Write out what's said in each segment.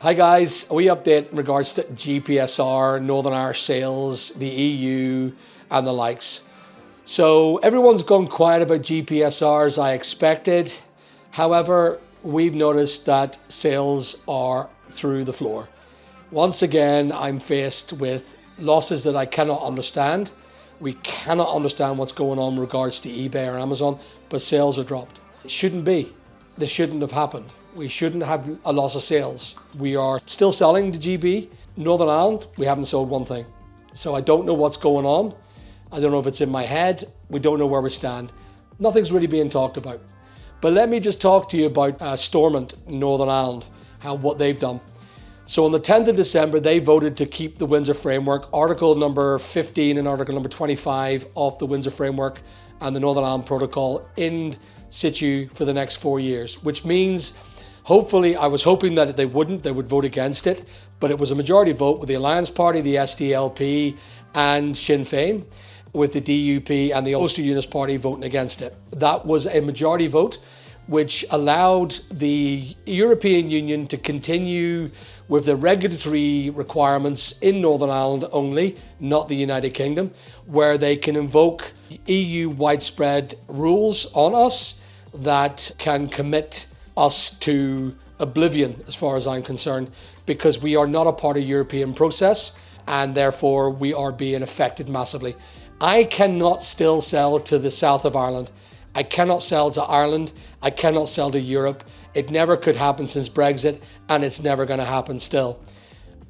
Hi guys, we update in regards to GPSR, Northern Irish sales, the EU and the likes. So everyone's gone quiet about GPSR as I expected. However, we've noticed that sales are through the floor. Once again, I'm faced with losses that I cannot understand. We cannot understand what's going on in regards to eBay or Amazon, but sales are dropped. It shouldn't be. This shouldn't have happened. We shouldn't have a loss of sales. We are still selling to GB. Northern Ireland, we haven't sold one thing. So I don't know what's going on. I don't know if it's in my head. We don't know where we stand. Nothing's really being talked about. But let me just talk to you about Stormont, Northern Ireland, what they've done. So on the 10th of December, they voted to keep the Windsor Framework, Article number 15 and Article number 25 of the Windsor Framework and the Northern Ireland Protocol in situ for the next 4 years, which means hopefully, I was hoping that they would vote against it, but it was a majority vote with the AlanC Party, the SDLP and Sinn Féin, with the DUP and the Ulster Unionist Party voting against it. That was a majority vote, which allowed the European Union to continue with the regulatory requirements in Northern Ireland only, not the United Kingdom, where they can invoke EU widespread rules on us that can commit us to oblivion as far as I'm concerned, because we are not a part of the European process and therefore we are being affected massively. I cannot still sell to the south of Ireland. I cannot sell to Ireland. I cannot sell to Europe. It never could happen since Brexit, and it's never going to happen still.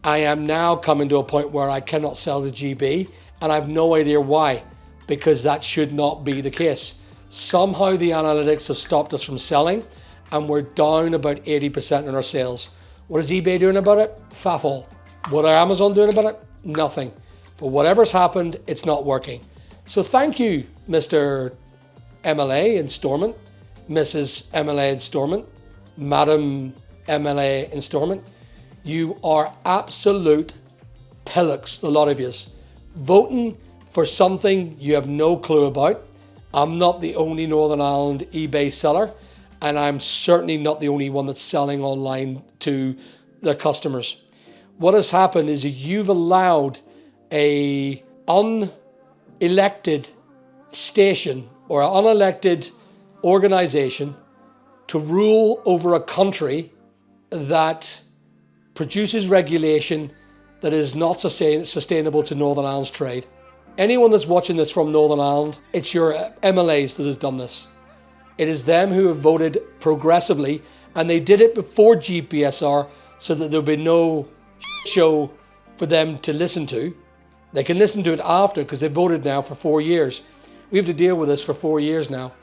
I am now coming to a point where I cannot sell to GB, and I have no idea why, because that should not be the case. Somehow the analytics have stopped us from selling, and we're down about 80% in our sales. What is eBay doing about it? Faff all. What are Amazon doing about it? Nothing. For whatever's happened, it's not working. So thank you, Mr. MLA in Stormont, Mrs. MLA in Stormont, Madam MLA in Stormont. You are absolute pillocks, the lot of yous. Voting for something you have no clue about. I'm not the only Northern Ireland eBay seller, and I'm certainly not the only one that's selling online to their customers. What has happened is you've allowed a unelected station or an unelected organization to rule over a country that produces regulation that is not sustainable to Northern Ireland's trade. Anyone that's watching this from Northern Ireland, it's your MLAs that has done this. It is them who have voted progressively, and they did it before GPSR so that there'll be no show for them to listen to. They can listen to it after because they voted now for 4 years. We have to deal with this for 4 years now.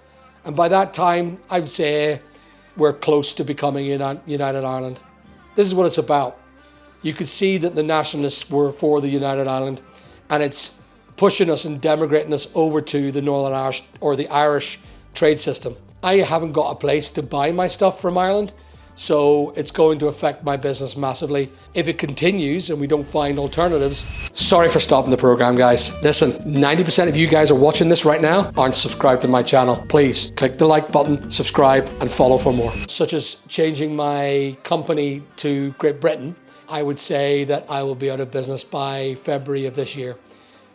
And by that time, I would say we're close to becoming United Ireland. This is what it's about. You could see that the nationalists were for the United Ireland, and it's pushing us and demigrating us over to the Northern Irish or the Irish trade system. I haven't got a place to buy my stuff from Ireland, so it's going to affect my business massively. If it continues and we don't find alternatives, sorry for stopping the program, guys. Listen, 90% of you guys are watching this right now aren't subscribed to my channel. Please click the like button, subscribe and follow for more. Such as changing my company to Great Britain, I would say that I will be out of business by February of this year.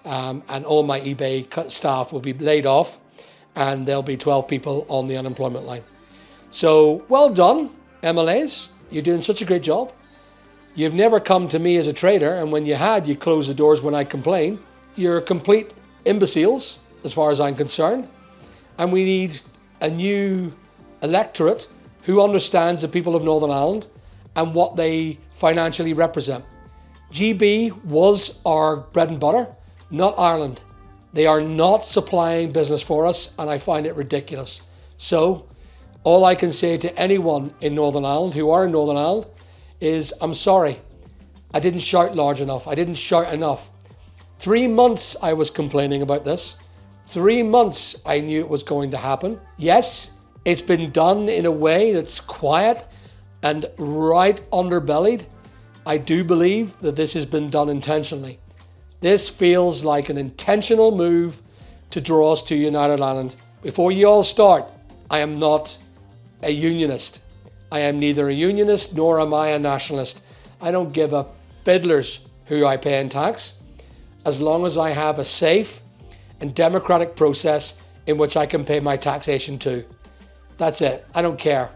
And all my eBay staff will be laid off, and there'll be 12 people on the unemployment line. So well done, MLAs. You're doing such a great job. You've never come to me as a trader, and when you had, you closed the doors when I complained. You're complete imbeciles, as far as I'm concerned. And we need a new electorate who understands the people of Northern Ireland and what they financially represent. GB was our bread and butter, not Ireland. They are not supplying business for us, and I find it ridiculous. So all I can say to anyone in Northern Ireland who are in Northern Ireland is, I'm sorry. I didn't shout large enough. I didn't shout enough. 3 months I was complaining about this. 3 months I knew it was going to happen. Yes, it's been done in a way that's quiet and right underbellied. I do believe that this has been done intentionally. This feels like an intentional move to draw us to United Ireland. Before you all start, I am not a unionist. I am neither a unionist nor am I a nationalist. I don't give a fiddler's who I pay in tax, as long as I have a safe and democratic process in which I can pay my taxation to. That's it. I don't care.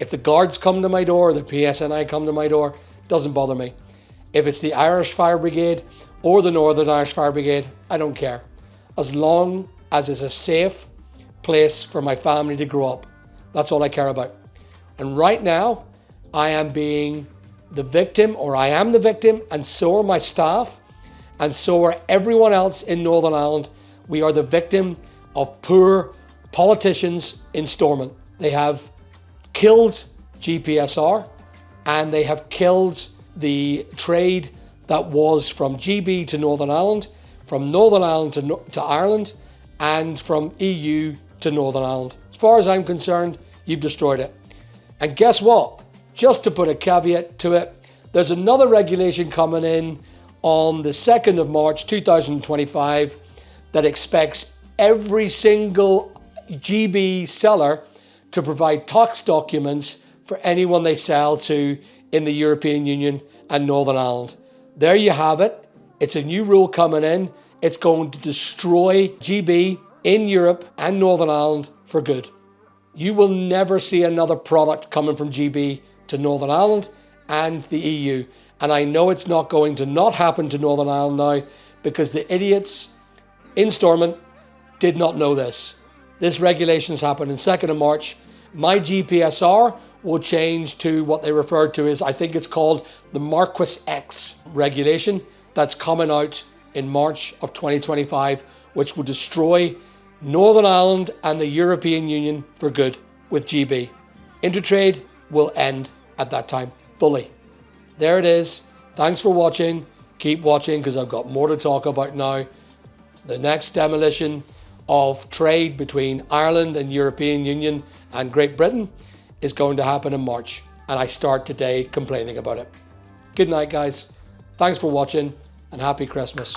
If the guards come to my door, the PSNI come to my door, doesn't bother me. If it's the Irish Fire Brigade or the Northern Irish Fire Brigade, I don't care. As long as it's a safe place for my family to grow up. That's all I care about. And right now, I am being the victim, or I am the victim, and so are my staff, and so are everyone else in Northern Ireland. We are the victim of poor politicians in Stormont. They have killed GPSR, and they have killed the trade that was from GB to Northern Ireland, from Northern Ireland to Ireland, and from EU to Northern Ireland. As far as I'm concerned, you've destroyed it. And guess what? Just to put a caveat to it, there's another regulation coming in on the 2nd of March 2025 that expects every single GB seller to provide tax documents for anyone they sell to in the European Union and Northern Ireland. There you have it. It's a new rule coming in. It's going to destroy GB in Europe and Northern Ireland for good. You will never see another product coming from GB to Northern Ireland and the EU. And I know it's not going to not happen to Northern Ireland now, because the idiots in Stormont did not know this. This regulation's happened in 2nd of March. My GPSR will change to what they refer to as, I think it's called the Marquis X regulation, that's coming out in March of 2025, which will destroy Northern Ireland and the European Union for good with GB. Intertrade will end at that time fully. There it is. Thanks for watching. Keep watching, because I've got more to talk about now. The next demolition of trade between Ireland and European Union and Great Britain is going to happen in March, and I start today complaining about it. Good night, guys. Thanks for watching, and happy Christmas.